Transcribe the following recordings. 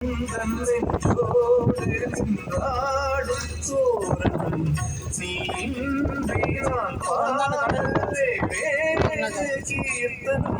நெஞ்சோடு நின்றாடும் சோரன் நீ இன்றி நான் பாடவே வேறு கீர்த்தனம்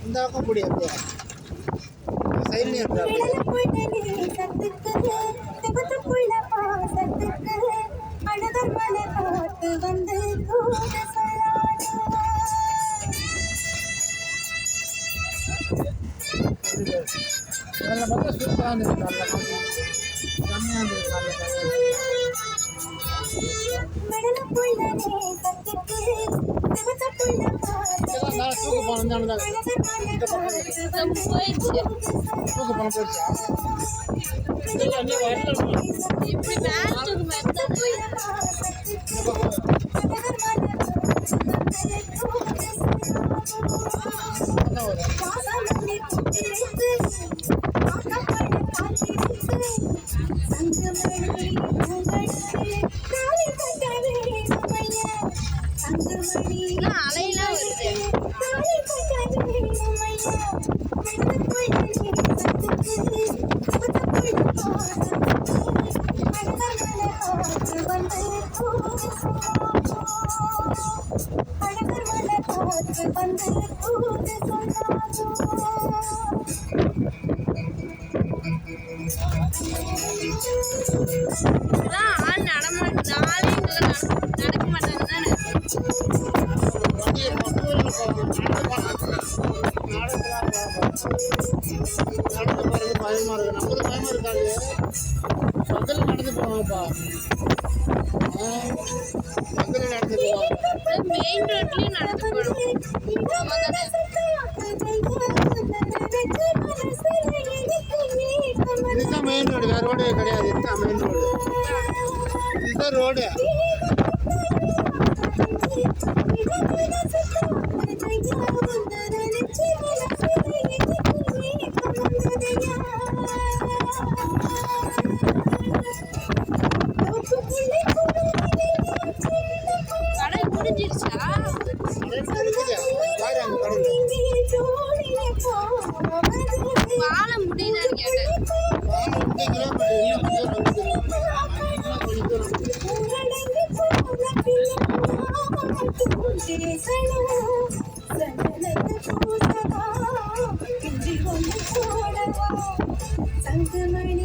இந்த முடியாது நடந்து போவாங்கப்பா மெயின் ரோட்லயும் நடந்து போகணும். இதுதான் மெயின் ரோடு, வேற ரோடே கிடையாது. இதுதான் மெயின் ரோடு, இதுதான் ரோடு. கடை முடிஞ்சிருச்சா? வாழ முடியுதான்னு கேட்டேன். சங்கமணி